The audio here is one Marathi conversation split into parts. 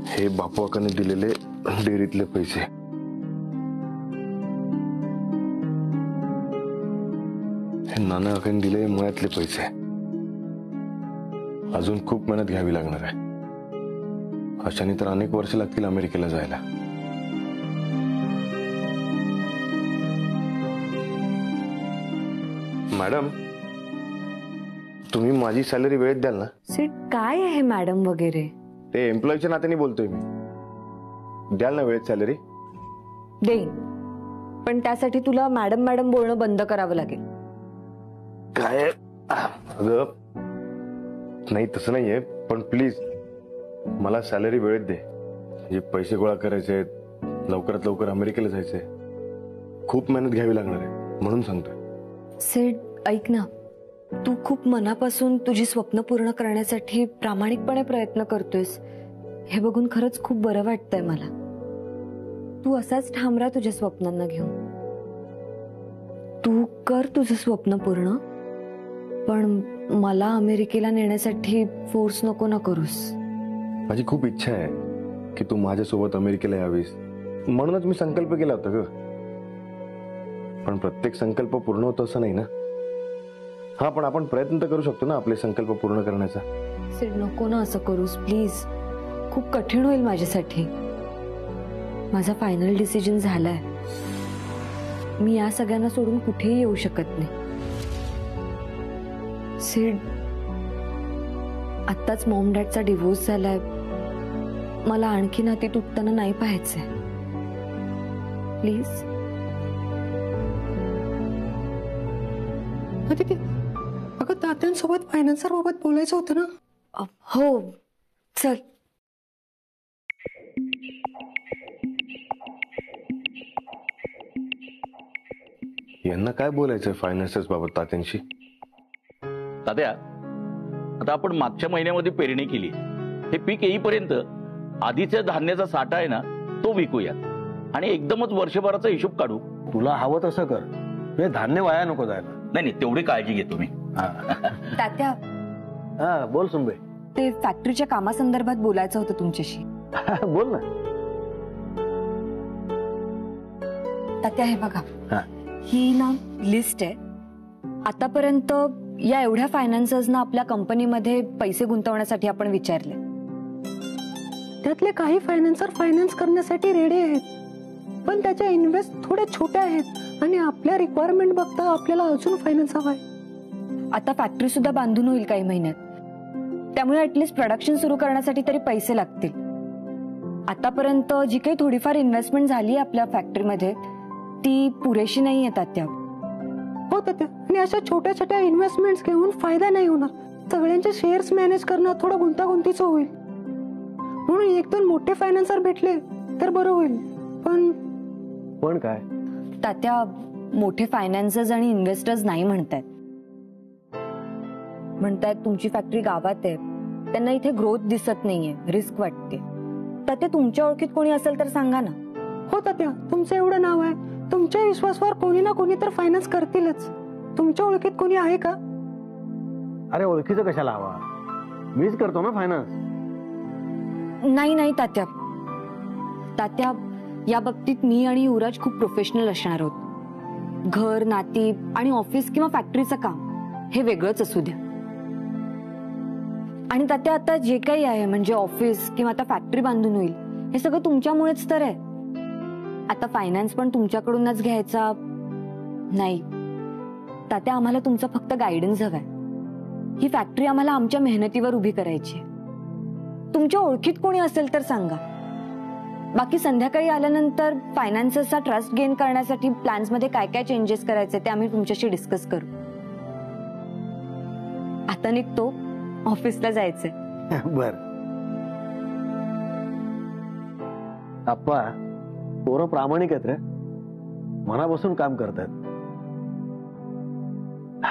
हे बापूकाने दिलेले डेअरीतले पैसे, हे नाना काकांनी दिले मळ्यातले पैसे. अजून खूप मेहनत घ्यावी लागणार आहे. अशाने तर अनेक वर्ष लागतील अमेरिकेला जायला. मॅडम, तुम्ही माझी सॅलरी वेळेत द्याल ना? सीट काय आहे मॅडम वगैरे? ते एम्प्लॉयच्या नात्याने बोलतोय मी. द्याल ना वेळेत सॅलरी? देईन, पण त्यासाठी तुला मॅडम मॅडम बोलणं बंद करावं लागेल. काय? अगं नाही, तसं नाहीये, पण प्लीज मला सॅलरी वेळेत दे. म्हणजे पैसे गोळा करायचे आहेत, लवकरात लवकर अमेरिकेला जायचंय. खूप मेहनत घ्यावी लागणार आहे म्हणून सांगतोय. सेठ ऐक ना, तू खूप मनापासून तुझी स्वप्न पूर्ण करण्यासाठी प्रामाणिकपणे प्रयत्न करतोयस. हे बघून खरंच खूप बरं वाटतंय मला. तू असाच ठाम राहा तुझ्या स्वप्नांना घेऊन. तू कर तुझं स्वप्न पूर्ण, पण मला अमेरिकेला नेण्यासाठी फोर्स नको ना करूस. माझी खूप इच्छा आहे की तू माझ्यासोबत अमेरिकेला यावीस, म्हणूनच मी संकल्प केला होता ग. पण प्रत्येक संकल्प पूर्ण होतो असं नाही ना. हा, पण आपण प्रयत्न तर करू शकतो ना आपले संकल्प पूर्ण करण्याचा. सिड नको ना असं करूस प्लीज. खूप कठीण होईल माझ्यासाठी. माझा फायनल डिसिजन झालाय. मी या सगळ्यांना सोडून कुठेही येऊ शकत नाही. सिड, आत्ताच मॉम डॅडचा डिव्होर्स झालाय. मला आणखी नाती तुटताना नाही पाहायचंय. प्लीज. अगं तात्यांसोबत फायनान्सर बाबत बोलायचं होतं ना. हो चल. यांना काय बोलायचंय फायनान्सर्स बाबत तात्यांशी? तात्या, आता आपण मागच्या महिन्यामध्ये पेरणी केली. हे पीक येईपर्यंत आधीच्या धान्याचा साठा आहे ना तो विकूयात आणि एकदमच वर्षभराचा हिशोब काढू. तुला हवं तसं कर, हे धान्य वाया नको जायला. नाही नाही, तेवढी काळजी घेतो मी. तात्या, हा बोल सुंबे. ते फॅक्टरीच्या कामासंदर्भात बोलायचं होतं तुमच्याशी. बोल ना. तात्या हे बघा, ही ना लिस्ट आहे. आतापर्यंत या एवढ्या फायनान्सर्सना आपल्या कंपनीमध्ये पैसे गुंतवण्यासाठी आपण विचारले. त्यातले काही फायनान्सर फायनान्स करण्यासाठी रेडी आहेत, पण त्याच्या इन्व्हेस्ट थोड्या छोट्या आहेत आणि आपल्या रिक्वायरमेंट बघता आपल्याला अजून फायनान्स हवाय. आता फॅक्टरी सुद्धा बांधून होईल काही महिन्यात, त्यामुळे ऍटलीस्ट प्रोडक्शन सुरू करण्यासाठी तरी पैसे लागतील. आतापर्यंत जी काही थोडीफार इन्व्हेस्टमेंट झाली आपल्या फॅक्टरीमध्ये ती पुरेशी नाही येतात त्या. हो तात्या, आणि अशा छोट्या छोट्या इन्व्हेस्टमेंट्स घेऊन फायदा नाही होणार. सगळ्यांचे शेअर्स मॅनेज करणं थोडं गुंतागुंतीचं होईल. म्हणून एक दोन मोठे फायनान्सर भेटले तर बरं होईल. पण काय तात्या, मोठे फायनान्सर्स आणि इन्व्हेस्टर्स नाही म्हणतायत. तुमची फॅक्टरी गावात आहे, त्यांना इथे ग्रोथ दिसत नाहीये, रिस्क वाटते. तात्या, तुमच्या ओळखीत कोणी असेल तर सांगा ना. हो तात्या, तुमचं एवढं नाव आहे, तुमच्या विश्वासावर कोणी ना कोणी तर फायनान्स करतीलच. तुमच्या ओळखीत कोणी आहे का? अरे ओळखीचं कशाला हवा, मीच करतो ना फायनान्स. नाही नाही तात्या, तात्या या बाबतीत मी आणि युवराज खूप प्रोफेशनल असणार आहोत. घर, नाती आणि ऑफिस किंवा फॅक्टरीचं काम हे वेगळंच असू द्या. आणि तात्या, आता जे काही आहे म्हणजे ऑफिस किंवा आता फॅक्टरी बांधून होईल हे सगळं तुमच्यामुळेच तर आहे. आता फायनान्स पण तुमच्याकडूनच घ्यायचा नाही. तात्या, आम्हाला तुमचा फक्त गायडन्स हवाय. ही फॅक्टरी आम्हाला आमच्या मेहनतीवर उभी करायची. तुमच्या ओळखीत कोणी असेल तर सांगा. बाकी संध्याकाळी आल्यानंतर फायनान्सचा ट्रस्ट गेन करण्यासाठी प्लॅन्स मध्ये काय काय चेंजेस करायचे ते आम्ही तुमच्याशी डिस्कस करू. आता निघतो, ऑफिसला जायचंय. बर. आप्पा, पोरं प्रामाणिक आहेत रे, मनापासून काम करतात.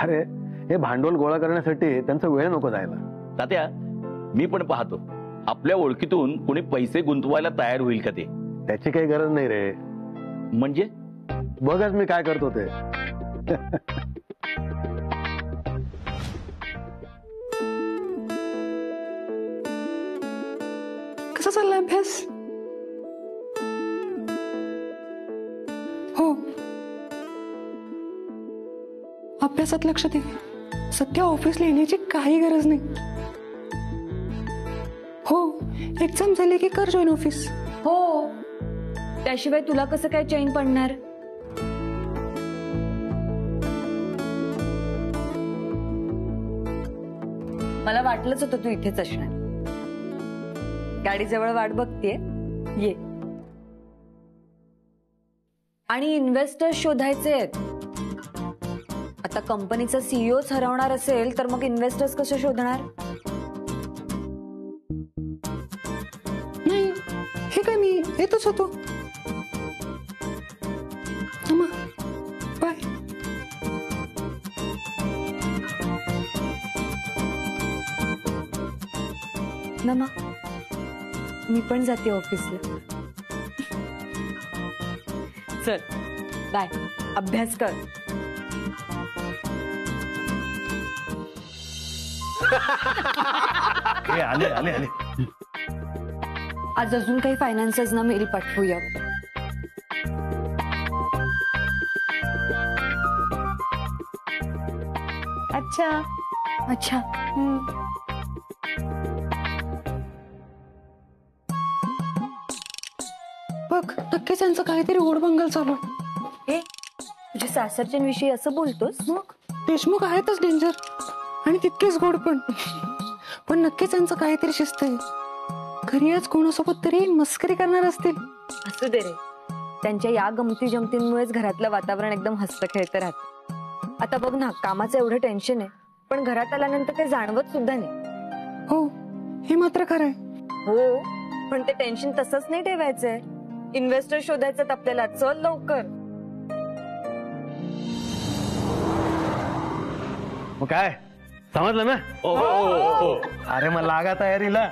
अरे हे भांडवल गोळा करण्यासाठी त्यांचा वेळ नको जायला. तात्या, मी पण पाहतो आपल्या ओळखीतून कोणी पैसे गुंतवायला तयार होईल का ते. त्याची काही गरज नाही रे. म्हणजे बघच मी काय करतो ते. कसा चाललाय अभ्यास? हो, अभ्यासात लक्ष दे. सध्या ऑफिसला येण्याची काही गरज नाही. हो, एक्झाम झाली की कर जॉईन ऑफिस. हो, त्याशिवाय तुला कसं काय चैन पडणार? मला वाटलंच होतं तू इथेच असणार. गाडीजवळ वाट बघतेय, ये. आणि इन्व्हेस्टर्स शोधायचे आहेत. आता कंपनीचा सीईओच हरवणार असेल तर मग इन्व्हेस्टर्स कसे शोधणार? नाही, हे काय, मी येतच होतो. बाय. नमा, मी पण जाते ऑफिसला. चल बाय, अभ्यास कर. आले आले आले. आज अजून काही फायनान्सेस ना मेल पाठवूया. अच्छा अच्छा. बघ, नक्कीच यांचं काहीतरी ओढबंगल चालू आहे. ए, तुझ्या सासरच्यांविषयी असं बोलतोस? मग देशमुख आहेतच डेंजर आणि तितकेच गोड पण. पण नक्कीच यांचं काहीतरी शिस्त आहे. घरी आज कोणासोबत तरी मस्करी करणार असतील. असू दे रे, त्यांच्या या गमती जमतींमुळेच घरातलं वातावरण एकदम हसतं खेळतं राहतं. आता बघ ना, कामाचं एवढं टेन्शन आहे, पण घरात आल्यानंतर ते जाणवत सुद्धा नाही. हो, हे मात्र खरं आहे. हो, पण ते टेन्शन तसंच नाही ठेवायचंय. इन्व्हेस्टर शोधायचं आपल्याला. चल लवकर. मग काय समजलं ना? अरे मग लागा तयारीला.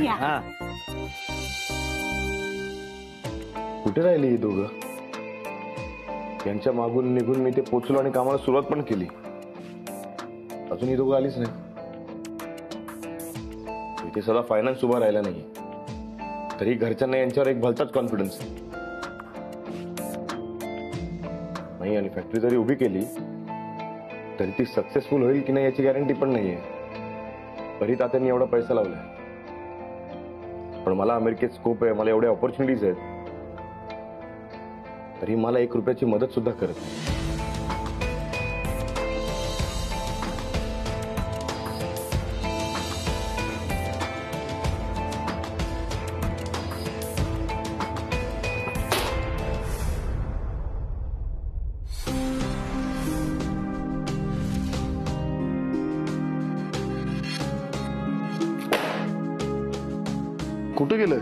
हा. कुठे राहिली ही दोघं? यांच्या मागून निघून मी ते पोचलो आणि कामाला सुरुवात पण केली. अजून ही दोघं आलीच नाही. इथे सगळा फायनान्स उभा राहिला नाही, तरी घरच्यांना यांच्यावर एक भलताच कॉन्फिडन्स नाही. आणि फॅक्टरी जरी उभी केली तरी ती सक्सेसफुल होईल की नाही याची गॅरंटी पण नाहीये. तरी तात्यांनी एवढा पैसा लावलाय. पण मला अमेरिकेत स्कोप आहे, मला एवढ्या ऑपॉर्च्युनिटीज आहेत, तरी मला 1 रुपयाची मदत सुद्धा करत नाही. कुठे गेलं?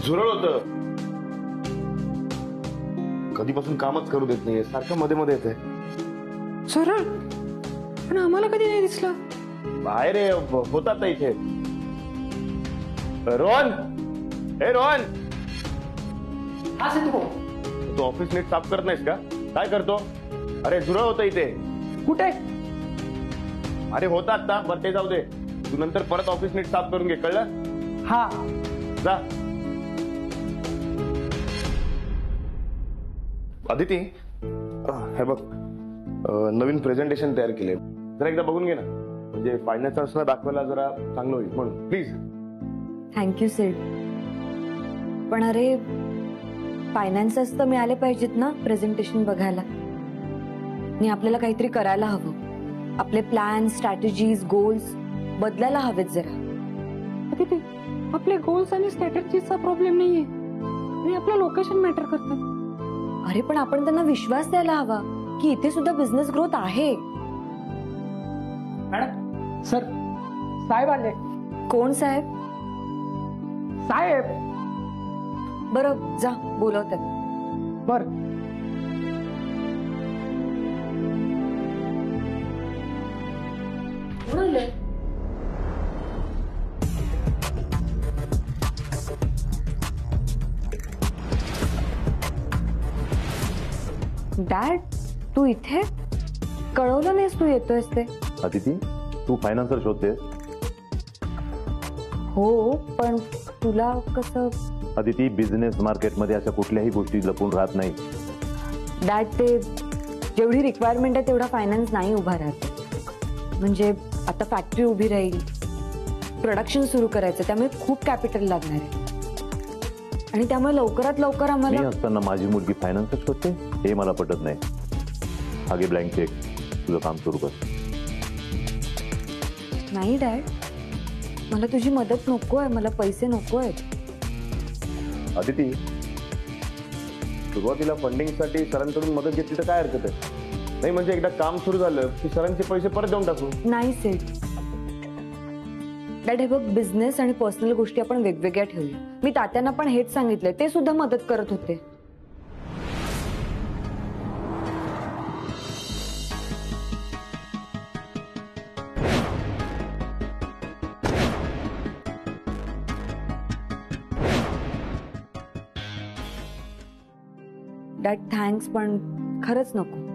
झुरळ होत. कधीपासून कामच करू देत नाहीये, सारखं मध्ये मध्ये येते. सरळ, पण आम्हाला कधी नाही दिसला. बाहेर होतात इथे. रोहन, हे रोहन, तू ऑफिस नीट साफ करत नाहीस का? काय करतो? अरे झुरळ होतं इथे. कुठे? अरे होता आता, बरं ते जाऊ दे. तू नंतर परत ऑफिस नीट साफ करून घे, कळलं? हा. जा. अदिती, हे बघ, नवीन प्रेझेंटेशन तयार केले. जरा एकदा बघून घे ना, म्हणजे फायनान्सर्सना दाखवायला जरा चांगलं होईल म्हणून. प्लीज. थँक्यू सेठ. पण अरे, फायनान्सेस तर मिळाले पाहिजेत ना प्रेझेंटेशन बघायला. आणि आपल्याला काहीतरी करायला हवं. आपले प्लॅन, स्ट्रॅटेजीज, गोल्स बदलायला हवेत जरा. तिथे आपले गोल्स आणि स्ट्रॅटेजीचा प्रॉब्लेम नाहीये, आणि आपलं लोकेशन मॅटर करतं. अरे पण आपण त्यांना विश्वास द्यायला हवा की इथे सुद्धा बिझनेस ग्रोथ आहे. मॅडम, सर, साहेब आले. कोण साहेब? साहेब. बरं, जा, बोलवतात. बर. कोण आलंय? डॅड, तू इथे? कळवलं नाहीस तू येतोयस ते? अदिती, तू फायनान्सर शोधते? हो, पण तुला कसं? अदिती, बिझनेस मार्केटमध्ये अशा कुठल्याही गोष्टी लपून राहत नाही. डॅड, ते जेवढी रिक्वायरमेंट आहे तेवढा फायनान्स नाही उभा राहत. म्हणजे आता फॅक्टरी उभी राहील, प्रोडक्शन सुरू करायचं, त्यामुळे खूप कॅपिटल लागणार आहे. आणि त्यामुळे लवकरात लवकर मी आम्हाला. असताना माझी मुलगी फायनान्सर शोधते हे मला पटत नाही. आगे ब्लँक चेक, तुझं काम सुरू कर. नाही डॅड, मला तुझी मदत नको आहे, मला पैसे नको आहेत. अदिती, सुरुवातीला फंडिंगसाठी सरांकडून मदत घेतली तर काय हरकत आहे? नाही म्हणजे एकदा काम सुरू झालं की सरांचे पैसे परत देऊन टाकू. नाही सेठ. डॅड, हे बघ, बिझनेस आणि पर्सनल गोष्टी आपण वेगवेगळ्या ठेवूया. मी तात्यांना पण हेच सांगितलंय, ते सुद्धा मदत करत होते. डॅड, थँक्स, पण खरंच नको.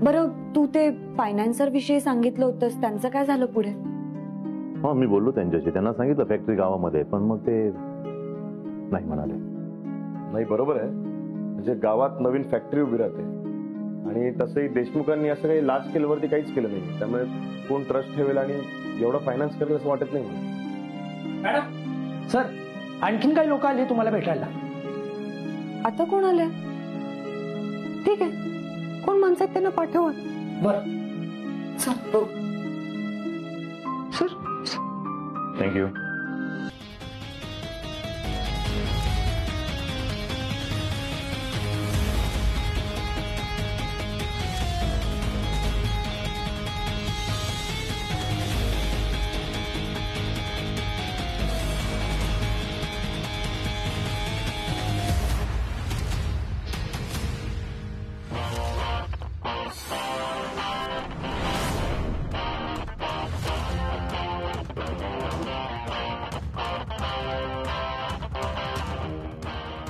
बरं, तू ते फायनान्सर विषयी सांगितलं होतंस, त्यांचं काय झालं पुढे? हा, मी बोललो त्यांच्याशी, त्यांना सांगितलं फॅक्टरी गावामध्ये, पण मग ते नाही म्हणाले. नाही, बरोबर आहे. म्हणजे गावात नवीन फॅक्टरी उभी राहते आणि तसंही देशमुखांनी असं काही लार्ज स्केलवरती काहीच केलं नाही, त्यामुळे कोण ट्रस्ट ठेवेल आणि एवढा फायनान्स करेल असं वाटत नाही मला. मॅडम, सर, आणखीन काही लोक आले तुम्हाला भेटायला. आता कोण आलंय? ठीक आहे, कोण माणसं आहेत त्यांना पाठवा. बरं, sir. Thank you.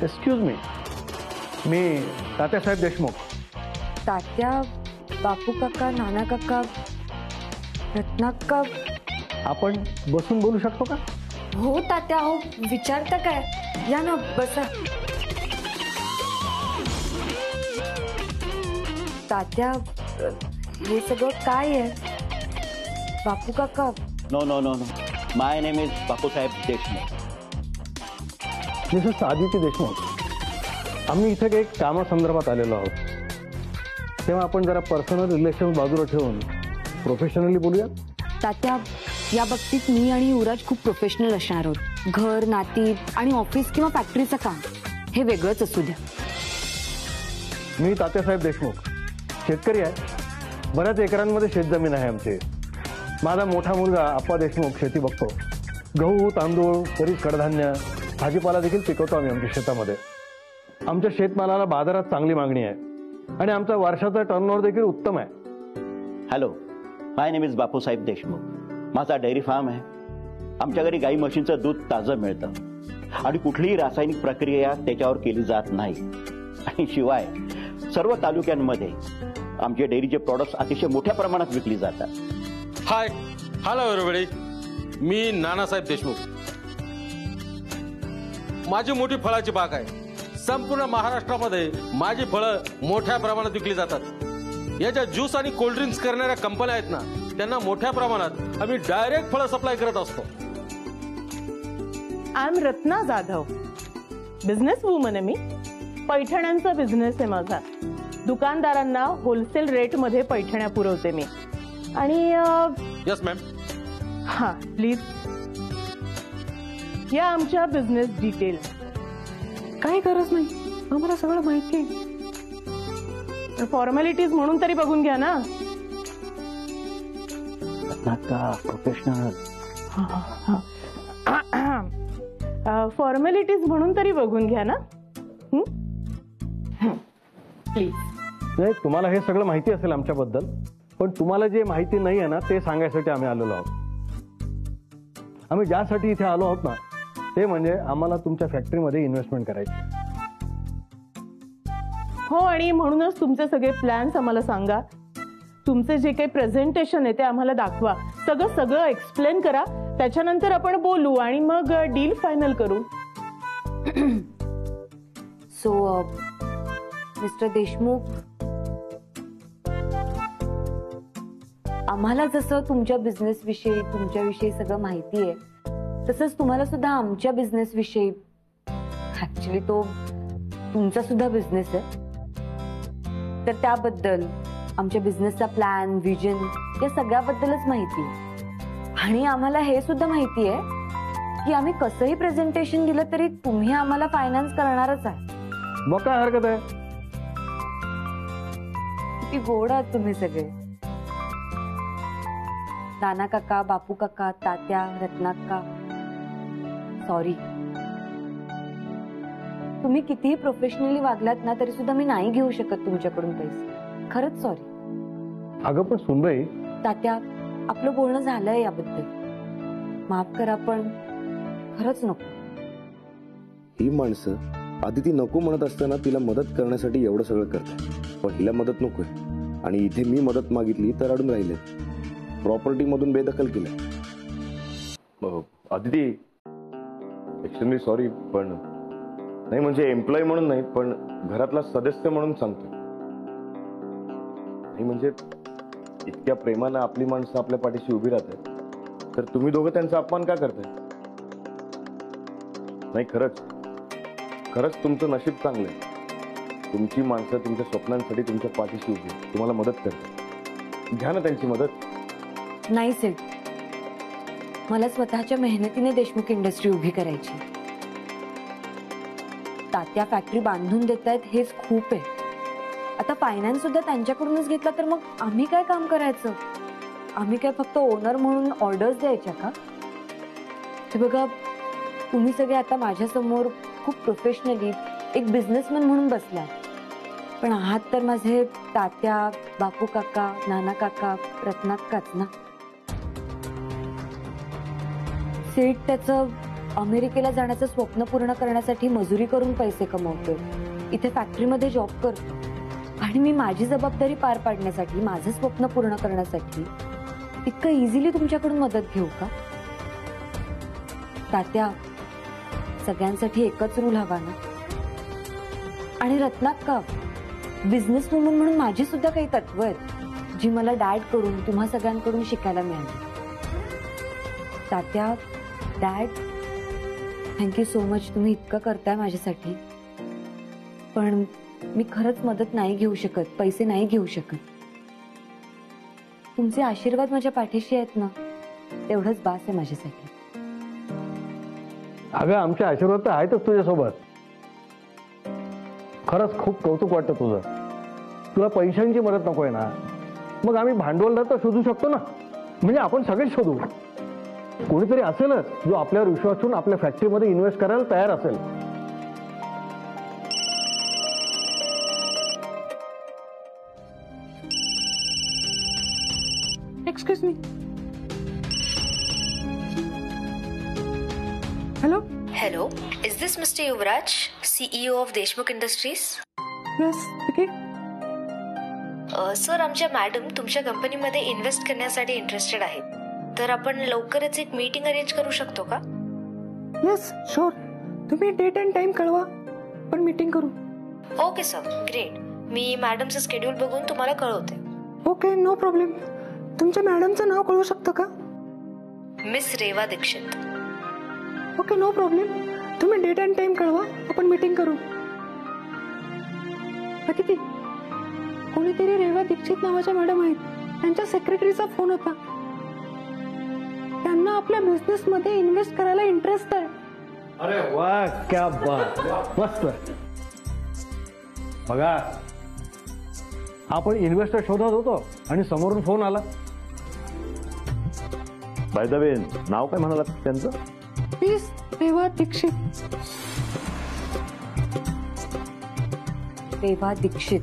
Excuse me Tatyasaheb Deshmukh. Tatya, Bapu Kaka, Nana काका, रत्नाक्का. आपण बसून बोलू शकतो का? हो तात्या, हो, विचारता काय? या ना, बसा. तात्या, हे सगळं काय आहे? बापू काका. No no no no, my name is Bapusaheb Deshmukh. Mrs Aditi Deshmukh. आम्ही इथे एक कामासंदर्भात आलेलो आहोत, तेव्हा आपण जरा पर्सनल रिलेशन बाजूला ठेवून प्रोफेशनली बोलूया. तात्या, या बाबतीत मी आणि युवराज खूप प्रोफेशनल असणार आहोत. घर, नाती आणि ऑफिस किंवा फॅक्टरीचं काम हे वेगळंच असू द्या. मी तात्यासाहेब देशमुख शेतकरी आहे. बऱ्याच एकरांमध्ये शेतजमीन आहे आमची. माझा मोठा मुलगा आप्पा देशमुख शेती बघतो. गहू, तांदूळ, बरीच कडधान्य, भाजीपाला देखील पिकवतो आम्ही आमच्या शेतामध्ये. आमच्या शेतमालाला बाजारात चांगली मागणी आहे आणि आमचा वर्षाचा टर्नओव्हर देखील उत्तम आहे. Hello, my name is Bapusaheb Deshmukh. माझा डेअरी फार्म आहे. आमच्या घरी गाई म्हशींचं दूध ताजं मिळतं आणि कुठलीही रासायनिक प्रक्रिया त्याच्यावर केली जात नाही. आणि शिवाय सर्व तालुक्यांमध्ये आमचे डेअरीचे प्रॉडक्ट्स अतिशय मोठ्या प्रमाणात विकली जातात. हाय, हॅलो एव्हरीबडी, मी नानासाहेब देशमुख. माझी मोठी फळाची बाग आहे. संपूर्ण महाराष्ट्रामध्ये माझी फळं मोठ्या प्रमाणात विकली जातात. या ज्या ज्यूस आणि कोल्ड ड्रिंक्स करणाऱ्या कंपन्या आहेत ना, त्यांना मोठ्या प्रमाणात आम्ही डायरेक्ट फळं सप्लाय करत असतो. I am Ratna Jadhav, business woman आहे मी. पैठण्यांचा बिझनेस आहे माझा. दुकानदारांना होलसेल रेटमध्ये पैठण्या पुरवते मी. आणि यस मॅम. हां, प्लीज, या आमच्या बिझनेस डिटेल. काही गरज नाही, आम्हाला सगळं माहिती आहे. फॉर्मॅलिटीज म्हणून तरी बघून घ्या ना. प्रोफेशनल. फॉर्मॅलिटीज म्हणून तरी बघून घ्या ना प्लीज. नाही, तुम्हाला हे सगळं माहिती असेल आमच्याबद्दल, पण तुम्हाला जे माहिती नाही आहे ना ते सांगायसाठी आम्ही आलेलो आहोत. आम्ही ज्यासाठी इथे आलो आहोत ना ते म्हणजे आम्हाला तुमच्या फॅक्टरीमध्ये इन्व्हेस्टमेंट करायची. हो, आणि म्हणूनच तुमचे सगळे प्लॅन्स आम्हाला सांगा. तुमचे जे काही प्रेझेंटेशन आहे ते आम्हाला दाखवा, सगळं एक्सप्लेन करा, त्याच्यानंतर आपण बोलू आणि मग डील फायनल करू. सो मिस्टर देशमुख, आम्हाला जसं तुमच्या बिझनेस विषयी तुमच्याविषयी सगळं माहिती आहे, तसंच तुम्हाला सुद्धा आमच्या बिझनेस विषयी, ऍक्च्युली तो तुमचा सुद्धा बिझनेस आहे, तर त्याबद्दल आमच्या बिझनेसचा प्लॅन, विजन या सगळ्याबद्दलच माहिती आहे. आणि आम्हाला हे सुद्धा माहिती आहे की आम्ही कसंही प्रेझेंटेशन दिलं तरी तुम्ही आम्हाला फायनान्स करणारच आहे. मग काय हरकत आहे? किती गोड आहात तुम्ही सगळे. नाना काका, बापू काका, तात्या, रत्नाक्का, सॉरी. तुम्ही कितीही प्रोफेशनली वागलात ना तरी सुद्धा मी नाही घेऊ शकत तुमच्याकडून पैसे. खरंच सॉरी. अगं पण सुनबाई, तात्या, आपलं बोलणं झालंय याबद्दल. माफ करा, पण खरंच नको. ही माणसं आधी ती नको म्हणत असताना तिला मदत करण्यासाठी एवढं सगळं करतात, पण हिला मदत नकोय. आणि इथे मी मदत मागितली तर अडून राहिले, प्रॉपर्टी मधून बेदखल केलं. आदिती, एक्स्ट्रीमली सॉरी, पण नाही म्हणजे एम्प्लॉई म्हणून नाही, पण घरातला सदस्य म्हणून सांगतो. नाही म्हणजे इतक्या प्रेमानं आपली माणसं आपल्या पाठीशी उभी राहतात, तर तुम्ही दोघं त्यांचा अपमान का करताय? नाही, खरंच तुमचं नशीब चांगलं आहे. तुमची माणसं तुमच्या स्वप्नांसाठी तुमच्या पाठीशी उभी आहेत, तुम्हाला मदत करतात. घ्या ना त्यांची मदत. नाही सेठ, मला स्वतःच्या मेहनतीने देशमुख इंडस्ट्री उभी करायची. तात्या फॅक्टरी बांधून देत आहेत हेच खूप आहे. आता फायनान्स सुद्धा त्यांच्याकडूनच घेतला तर मग आम्ही काय काम करायचं? आम्ही काय फक्त ओनर म्हणून ऑर्डर्स द्यायच्या का? हे बघा, तुम्ही सगळे आता माझ्या समोर खूप प्रोफेशनली एक बिझनेसमॅन म्हणून बसलाय, पण आहात तर माझे तात्या, बापू काका, नाना काका, रत्नाक्काच ना. सेठ त्याचं अमेरिकेला जाण्याचं स्वप्न पूर्ण करण्यासाठी मजुरी करून पैसे कमवतोय, इथे फॅक्टरीमध्ये जॉब करतो, आणि मी माझी जबाबदारी पार पाडण्यासाठी, माझं स्वप्न पूर्ण करण्यासाठी इतकं इझिली तुमच्याकडून मदत घेऊ का? तात्या, सगळ्यांसाठी एकच रूल हवा ना. आणि रत्नाक्का, बिझनेस वुमन म्हणून माझी सुद्धा काही तत्व आहेत जी मला डॅड कडून, तुम्हा सगळ्यांकडून शिकायला मिळाली. तात्या, डॅड, थँक्यू सो मच. तुम्ही इतकं करताय माझ्यासाठी, पण मी खरंच मदत नाही घेऊ शकत, पैसे नाही घेऊ शकत. तुमचे आशीर्वाद माझ्या पाठीशी आहेत ना, तेवढंच बास आहे माझ्यासाठी. अगं, आमचे आशीर्वाद तर आहेतच तुझ्यासोबत. खरंच खूप कौतुक वाटतं तुझं. तुला पैशांची मदत नकोय ना, मग आम्ही भांडवलदार तर शोधू शकतो ना. म्हणजे आपण सगळेच शोधू. कोणीतरी असेलच जो आपल्यावर विश्वास ठेवून आपल्या फॅक्टरीमध्ये इन्व्हेस्ट करायला तयार असेल. Excuse me. Hello. Hello, is this Mr. Yuvraj, CEO of Deshmukh Industries? Yes, okay. Sir, आमच्या मॅडम तुमच्या कंपनीमध्ये इन्व्हेस्ट करण्यासाठी इंटरेस्टेड आहेत, तर आपण लवकरच एक मीटिंग अरेंज करू शकतो का? Yes, sure. तुम्ही डेट अँड टाइम कळवा, पण मीटिंग करू. Okay sir, great. मी मॅडमचं शेड्यूल बघून तुम्हाला कळवते. Okay, no problem. तुमच्या मॅडमचं नाव कळू शकतं का? Miss Reva Dixit. Okay, no problem. तुम्ही डेट अँड टाइम कळवा, आपण मीटिंग करू. किती कोणीतरी रेवा दीक्षित नावाच्या मॅडम आहेत, त्यांच्या सेक्रेटरीचा फोन होता. त्यांना आपल्या बिझनेस मध्ये इन्व्हेस्ट करायला इंटरेस्ट आहे. अरे वा, क्या बात, मस्त. बघा, आपण इन्व्हेस्टर शोधत होतो आणि समोरून फोन आला. बाय द वे, नाव काय म्हणालात त्यांचं? प्लीज, रेवा दीक्षित. रेवा दीक्षित.